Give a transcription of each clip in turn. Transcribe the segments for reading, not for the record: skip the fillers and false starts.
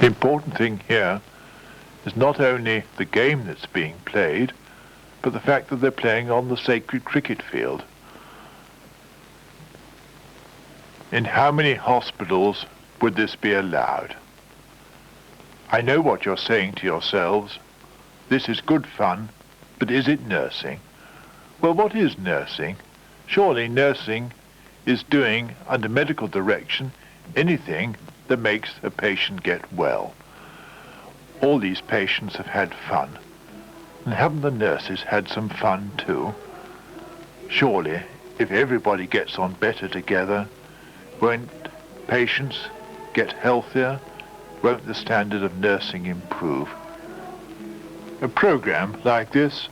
The important thing here is not only the game that's being played, but the fact that they're playing on the sacred cricket field. In how many hospitals would this be allowed? I know what you're saying to yourselves. This is good fun, but is it nursing? Well, what is nursing? Surely nursing is doing, under medical direction, anything that makes a patient get well. All these patients have had fun. And haven't the nurses had some fun too? Surely, if everybody gets on better together, won't patients get healthier? Won't the standard of nursing improve? A program like this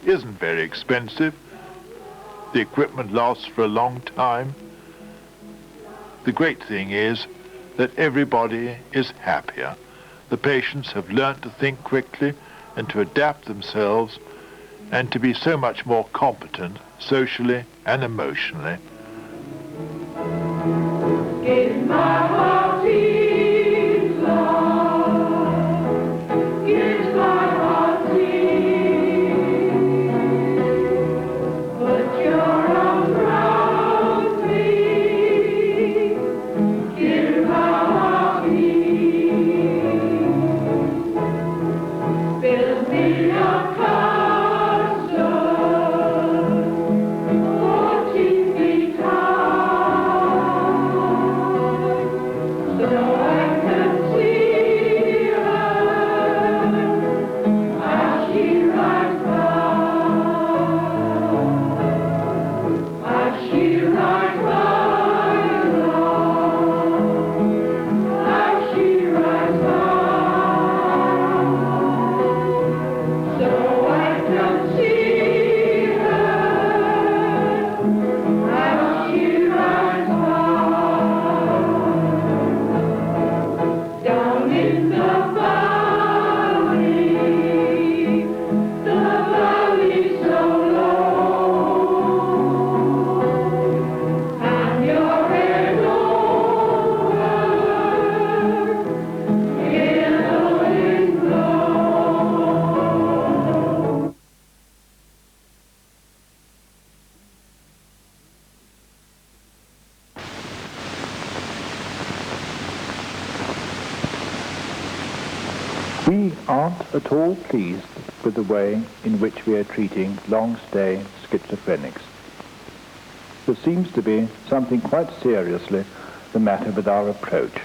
isn't very expensive. The equipment lasts for a long time. The great thing is that everybody is happier. The patients have learnt to think quickly and to adapt themselves and to be so much more competent socially and emotionally. Give my heart peace, love. Give my heart peace. Put your arms around me. Give my heart peace. Build me a castle. Oh, keep me calm. So I can see her as she rides by, as she rides by along, as she rides by. So I can see her as she rides by. Down in the valley so low, and your head over, billowing low. We aren't at all pleased with the way in which we are treating long-stay schizophrenics. There seems to be something quite seriously the matter with our approach.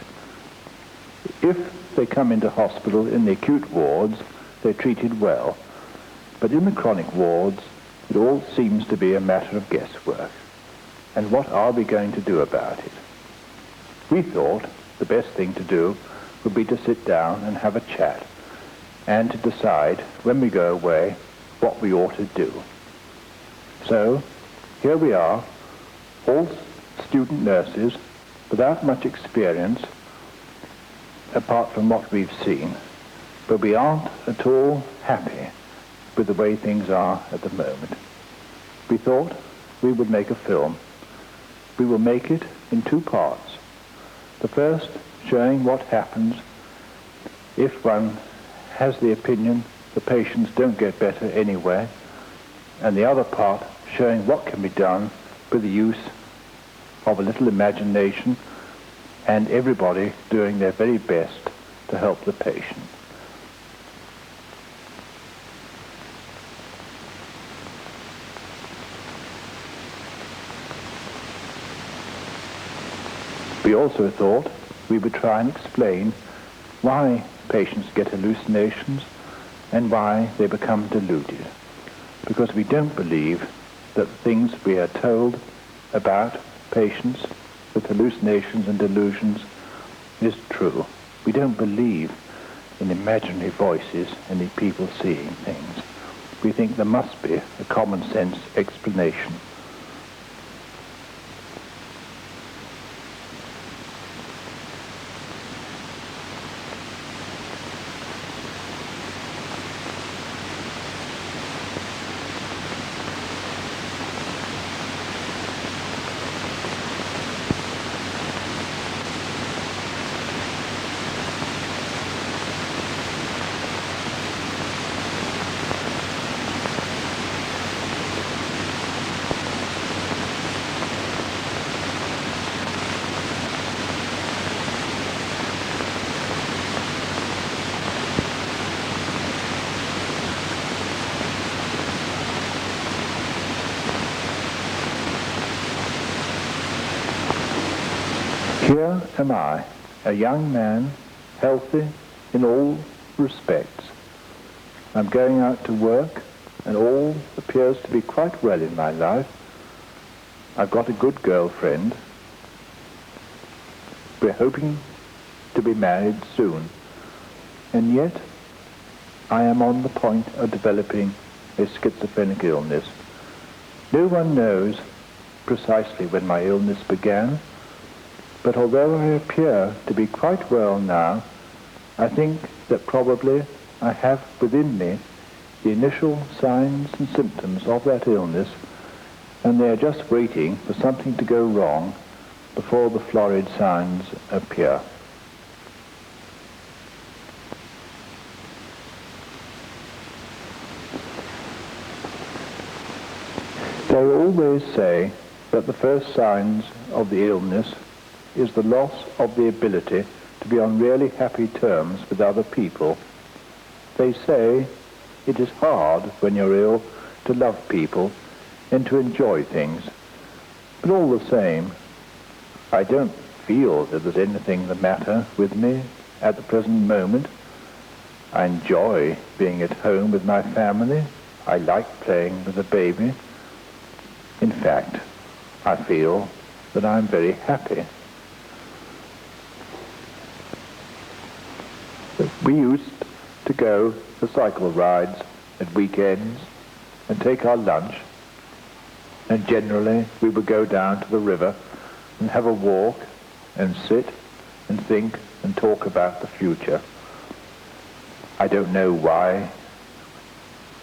If they come into hospital in the acute wards, they're treated well. But in the chronic wards, it all seems to be a matter of guesswork. And what are we going to do about it? We thought the best thing to do would be to sit down and have a chat and to decide when we go away what we ought to do. So here we are, all student nurses without much experience apart from what we've seen, but we aren't at all happy with the way things are at the moment. We thought we would make a film. We will make it in two parts. The first showing what happens if one has the opinion the patients don't get better anyway, and the other part showing what can be done with the use of a little imagination and everybody doing their very best to help the patient. We also thought we would try and explain why patients get hallucinations and why they become deluded. Because we don't believe that the things we are told about patients with hallucinations and delusions is true. We don't believe in imaginary voices and in people seeing things. We think there must be a common sense explanation. am I, a young man, healthy in all respects. I'm going out to work, and all appears to be quite well in my life. I've got a good girlfriend. We're hoping to be married soon. And yet, I am on the point of developing a schizophrenic illness. No one knows precisely when my illness began, but although I appear to be quite well now, I think that probably I have within me the initial signs and symptoms of that illness, and they are just waiting for something to go wrong before the florid signs appear. They always say that the first signs of the illness is the loss of the ability to be on really happy terms with other people. They say it is hard when you're ill to love people and to enjoy things. But all the same, I don't feel that there's anything the matter with me at the present moment. I enjoy being at home with my family. I like playing with the baby. In fact, I feel that I'm very happy. We used to go for cycle rides at weekends and take our lunch, and generally we would go down to the river and have a walk and sit and think and talk about the future. I don't know why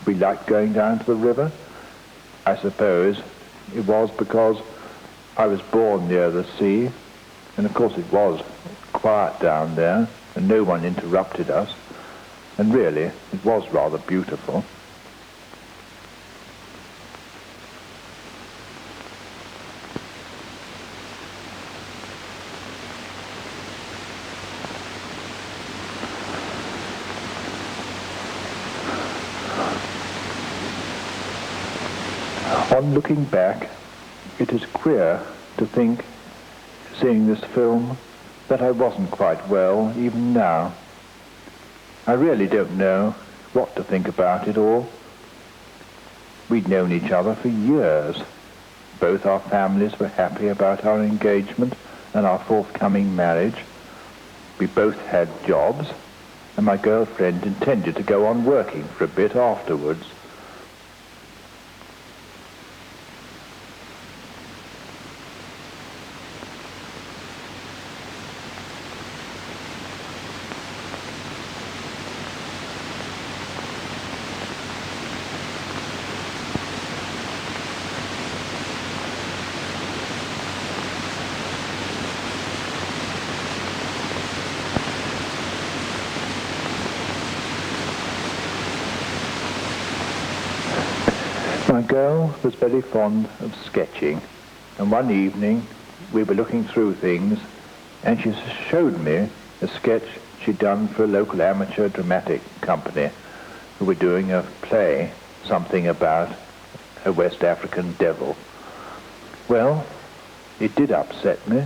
we liked going down to the river. I suppose it was because I was born near the sea, and of course it was quiet down there and no one interrupted us, and really it was rather beautiful. On looking back, it is queer to think, seeing this film, that I wasn't quite well even now. I really don't know what to think about it all. We'd known each other for years. Both our families were happy about our engagement and our forthcoming marriage. We both had jobs, and my girlfriend intended to go on working for a bit afterwards. My girl was very fond of sketching, and one evening we were looking through things and she showed me a sketch she'd done for a local amateur dramatic company who were doing a play, something about a West African devil. Well, it did upset me.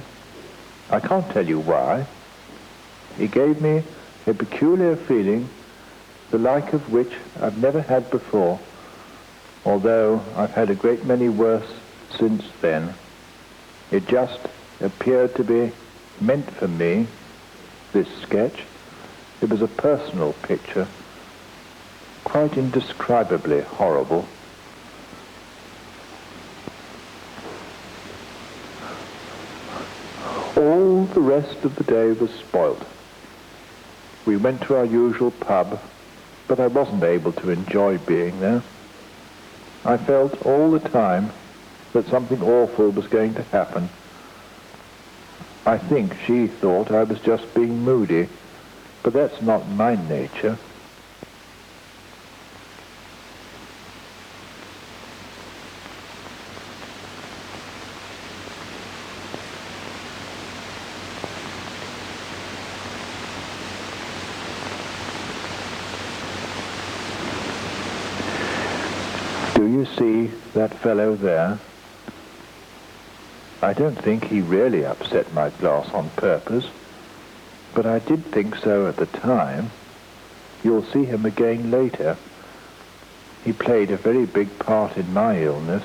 I can't tell you why. It gave me a peculiar feeling, the like of which I've never had before. Although I've had a great many worse since then, it just appeared to be meant for me, this sketch. It was a personal picture, quite indescribably horrible. All the rest of the day was spoilt. We went to our usual pub, but I wasn't able to enjoy being there. I felt all the time that something awful was going to happen. I think she thought I was just being moody, but that's not my nature. Do you see that fellow there? I don't think he really upset my glass on purpose, but I did think so at the time. You'll see him again later. He played a very big part in my illness.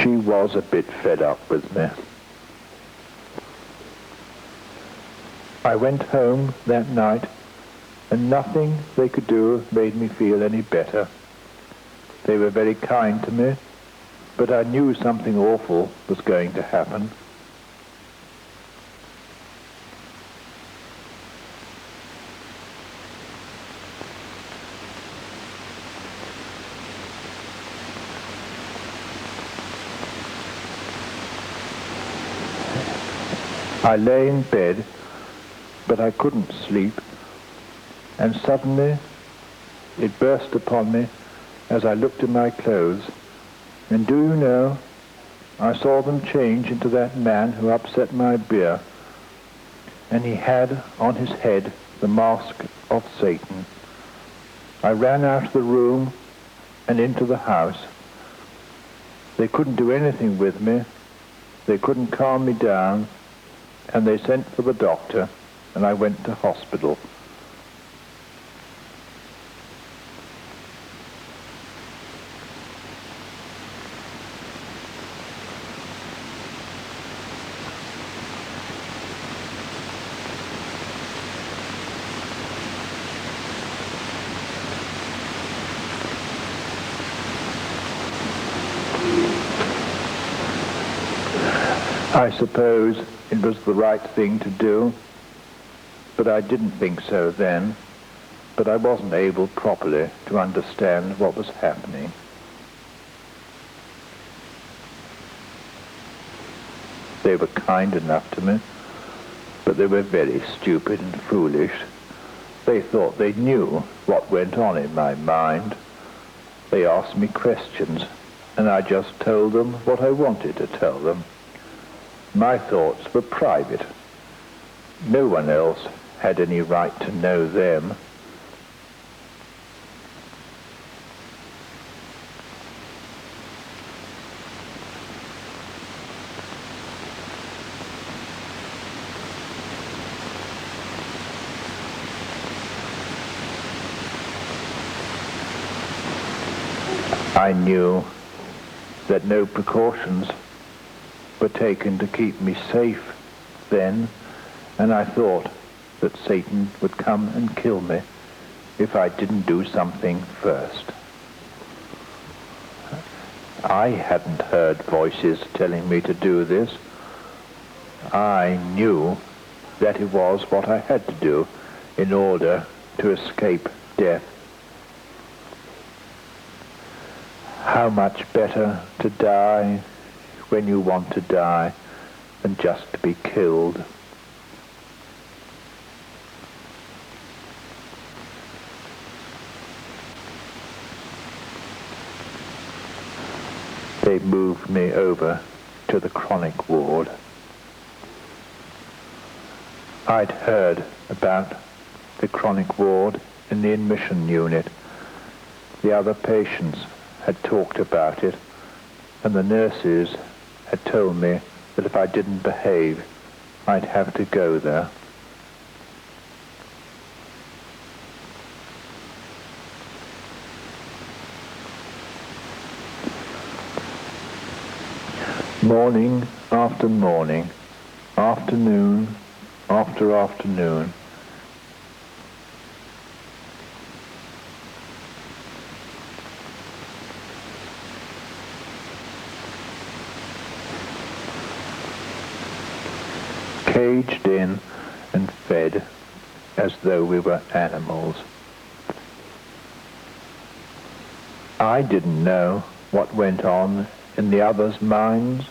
She was a bit fed up with me. I went home that night, and nothing they could do made me feel any better. They were very kind to me, but I knew something awful was going to happen. I lay in bed, but I couldn't sleep, and suddenly it burst upon me as I looked at my clothes, and do you know, I saw them change into that man who upset my beer, and he had on his head the mask of Satan. I ran out of the room and into the house. They couldn't do anything with me. They couldn't calm me down, and they sent for the doctor, and I went to hospital. I suppose it was the right thing to do, but I didn't think so then. But I wasn't able properly to understand what was happening. They were kind enough to me, but they were very stupid and foolish. They thought they knew what went on in my mind. They asked me questions, and I just told them what I wanted to tell them. My thoughts were private. No one else had any right to know them. I knew that no precautions were taken to keep me safe then, and I thought that Satan would come and kill me if I didn't do something first. I hadn't heard voices telling me to do this. I knew that it was what I had to do in order to escape death. How much better to die when you want to die than just to be killed. They moved me over to the chronic ward. I'd heard about the chronic ward in the admission unit. The other patients had talked about it, and the nurses had told me that if I didn't behave, I'd have to go there. Morning after morning, afternoon after afternoon, caged in and fed as though we were animals. I didn't know what went on in the others' minds.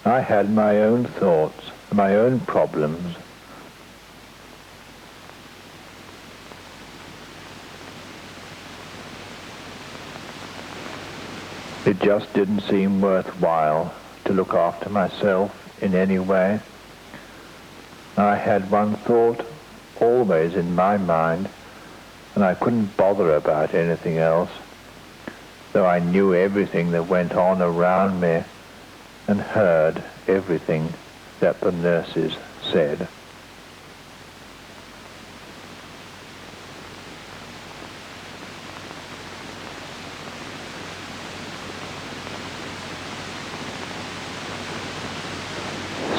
I had my own thoughts, my own problems. It just didn't seem worthwhile to look after myself in any way. I had one thought always in my mind, and I couldn't bother about anything else. though I knew everything that went on around me and heard everything that the nurses said.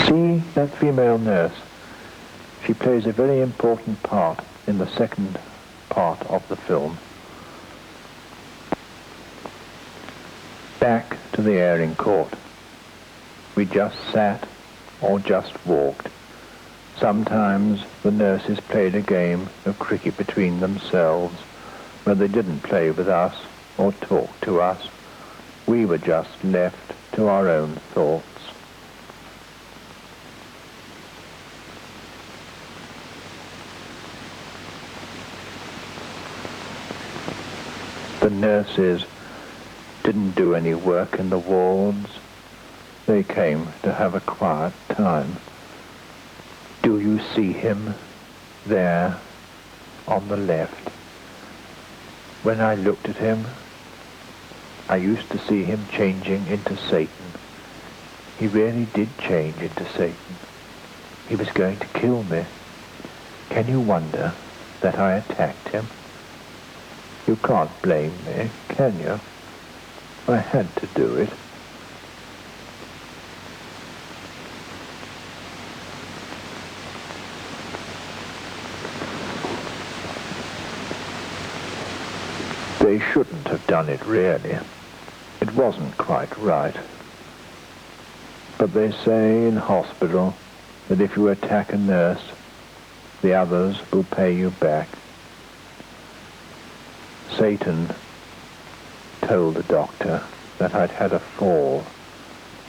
See that female nurse? She plays a very important part in the second part of the film. Back to the airing court. We just sat or just walked. Sometimes the nurses played a game of cricket between themselves, where they didn't play with us or talk to us. We were just left to our own thoughts. The nurses didn't do any work in the wards. They came to have a quiet time. Do you see him there on the left? When I looked at him, I used to see him changing into Satan. He really did change into Satan. He was going to kill me. Can you wonder that I attacked him? You can't blame me, can you? I had to do it. They shouldn't have done it, really. It wasn't quite right. But they say in hospital that if you attack a nurse, the others will pay you back. Satan told the doctor that I'd had a fall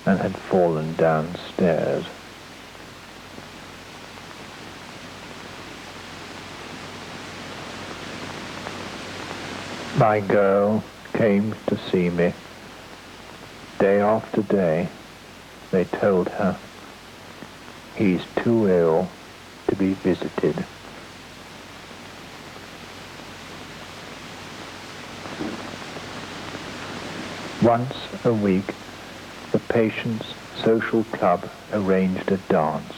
and had fallen downstairs. My girl came to see me. Day after day, they told her, he's too ill to be visited. Once a week, the patient's social club arranged a dance.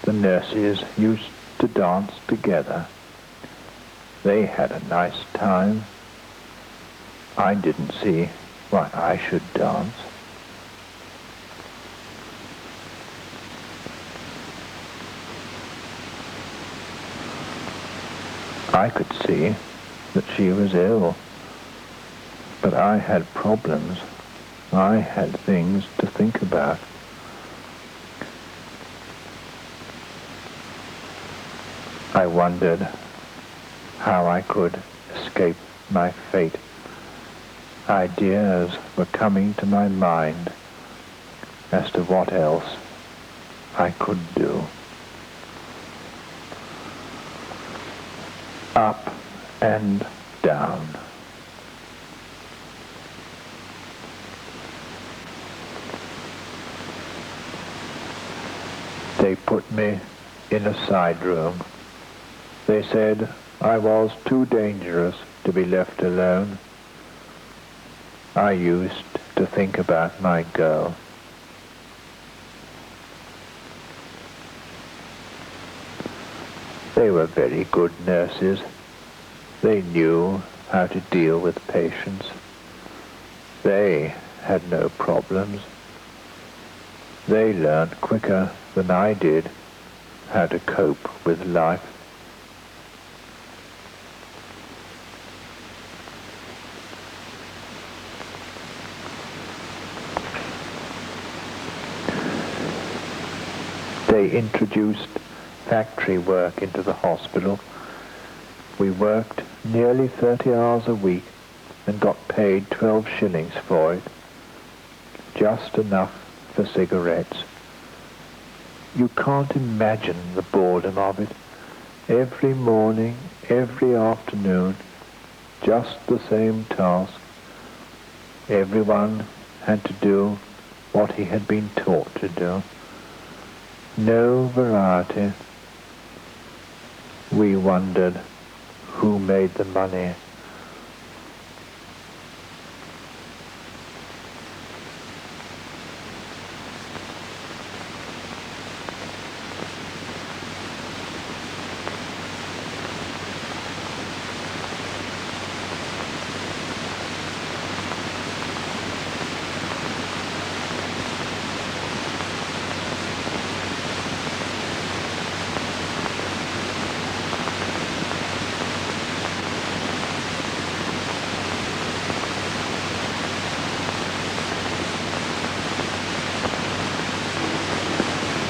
The nurses used to dance together. They had a nice time. I didn't see why I should dance. I could see that she was ill. But I had problems. I had things to think about. I wondered how I could escape my fate. Ideas were coming to my mind as to what else I could do. Up and down. They put me in a side room. They said I was too dangerous to be left alone. I used to think about my girl. They were very good nurses. They knew how to deal with patients. They had no problems. They learned quicker than I did how to cope with life. They introduced factory work into the hospital. We worked nearly 30 hours a week and got paid 12 shillings for it. Just enough for cigarettes. You can't imagine the boredom of it. Every morning, every afternoon, just the same task. Everyone had to do what he had been taught to do. No variety. We wondered who made the money.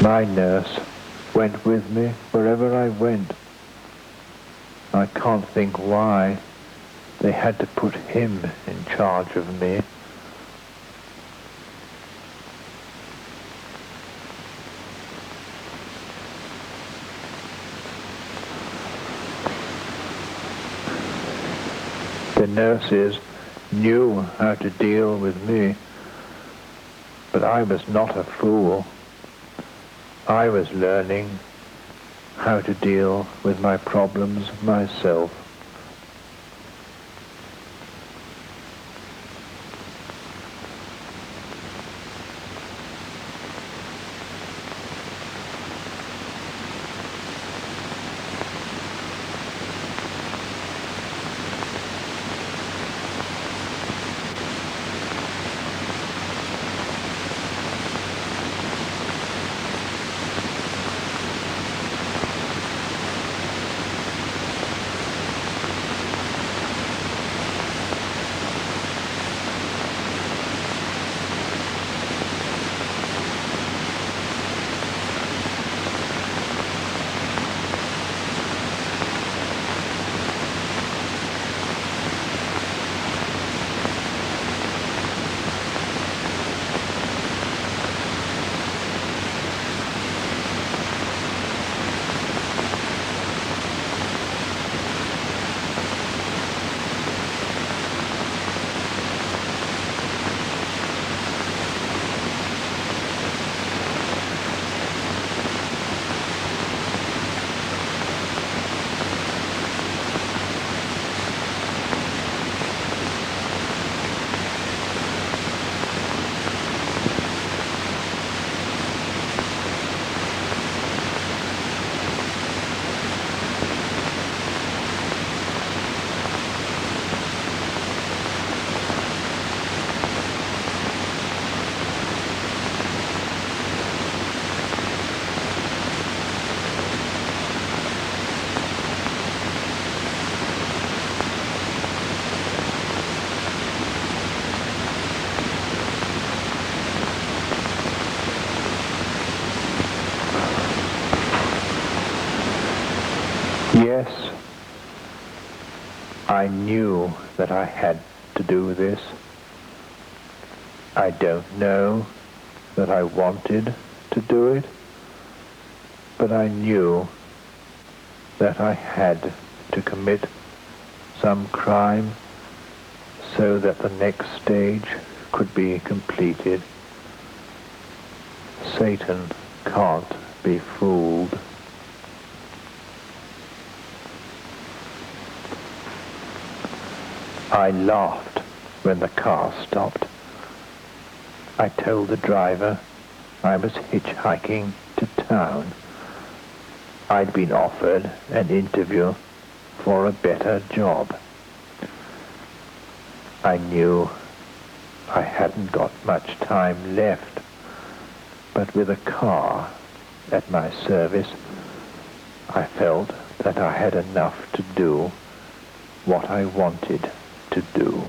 My nurse went with me wherever I went. I can't think why they had to put him in charge of me. The nurses knew how to deal with me, but I was not a fool. I was learning how to deal with my problems myself. Yes, I knew that I had to do this. I don't know that I wanted to do it, but I knew that I had to commit some crime so that the next stage could be completed. Satan can't be fooled. I laughed when the car stopped. I told the driver I was hitchhiking to town. I'd been offered an interview for a better job. I knew I hadn't got much time left, but with a car at my service, I felt that I had enough to do what I wanted to do.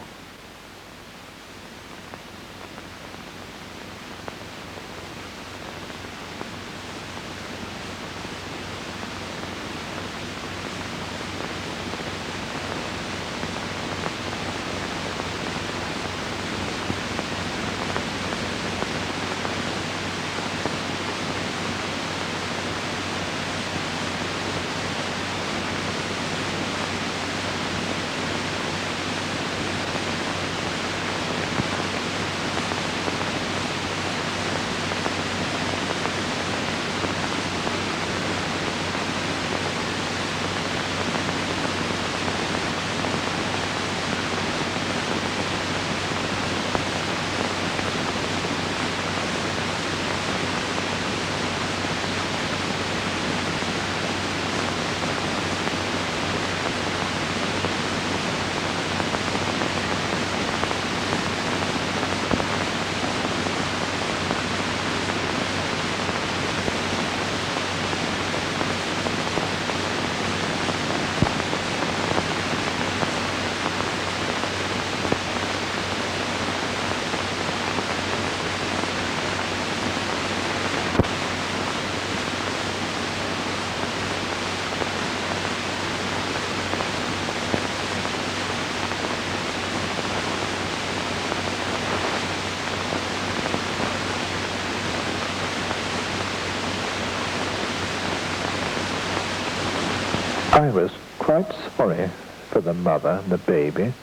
I was quite sorry for the mother and the baby,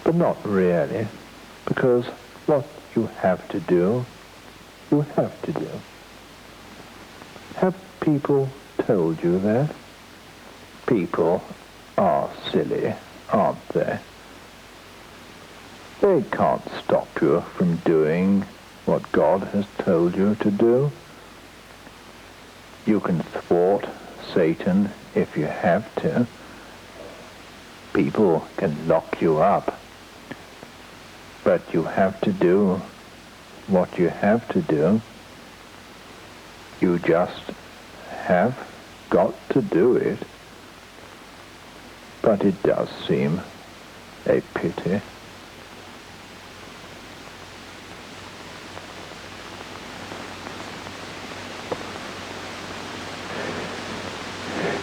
but not really, because what you have to do, you have to do. Have people told you that? People are silly, aren't they? They can't stop you from doing what God has told you to do. You can thwart Satan if you have to. People can lock you up. But you have to do what you have to do. You just have got to do it. But it does seem a pity.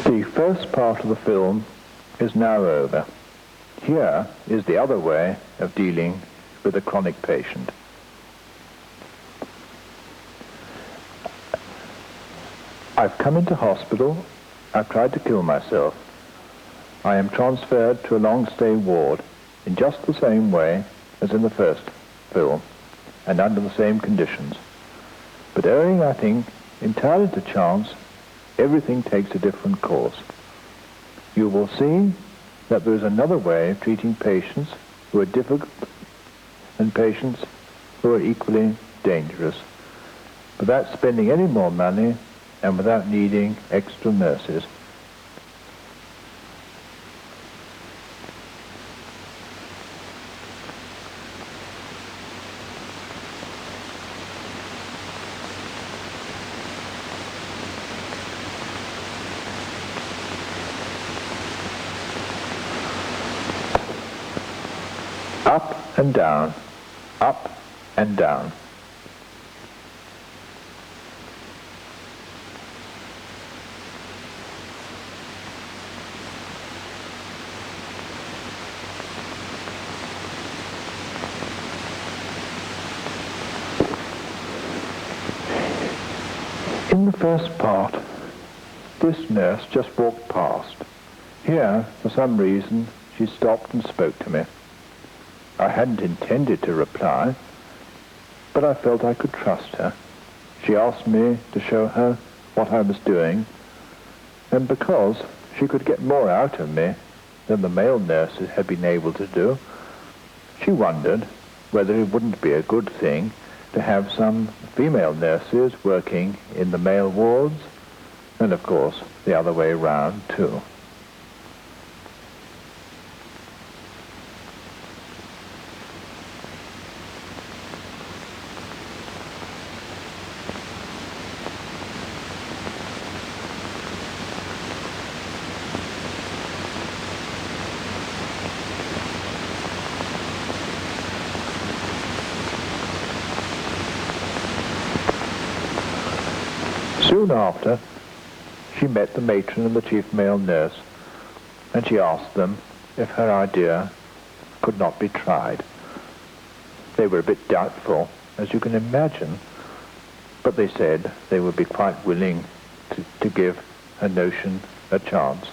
The first part of the film is now over. Here is the other way of dealing with a chronic patient. I've come into hospital. I've tried to kill myself. I am transferred to a long-stay ward in just the same way as in the first film and under the same conditions. But owing, I think, entirely to chance, everything takes a different course. You will see that there is another way of treating patients who are difficult and patients who are equally dangerous, without spending any more money and without needing extra nurses. Up and down, up and down. In the first part, this nurse just walked past. Here, for some reason, she stopped and spoke to me. I hadn't intended to reply, but I felt I could trust her. She asked me to show her what I was doing, and because she could get more out of me than the male nurses had been able to do, she wondered whether it wouldn't be a good thing to have some female nurses working in the male wards, and of course the other way round too. Soon after, she met the matron and the chief male nurse, and she asked them if her idea could not be tried. They were a bit doubtful, as you can imagine, but they said they would be quite willing to give her notion a chance.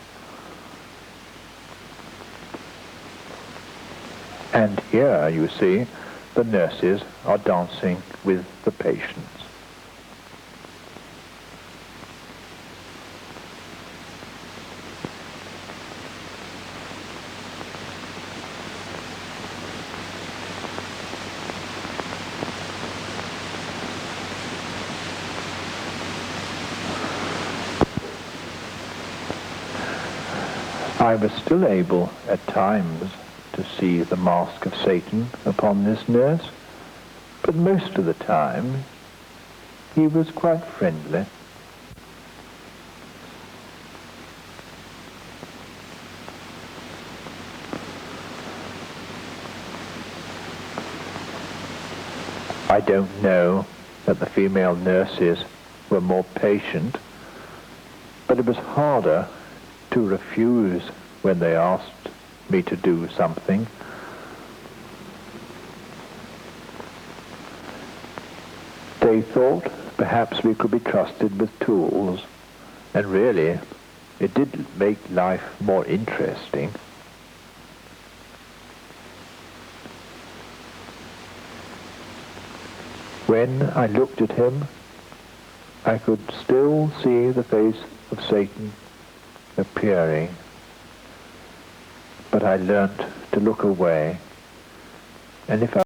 And here, you see, the nurses are dancing with the patients. I was still able, at times, to see the mask of Satan upon this nurse, but most of the time he was quite friendly. I don't know that the female nurses were more patient, but it was harder to refuse when they asked me to do something. They thought perhaps we could be trusted with tools, and really It did make life more interesting. When I looked at him, I could still see the face of Satan appearing, but I learnt to look away, and if I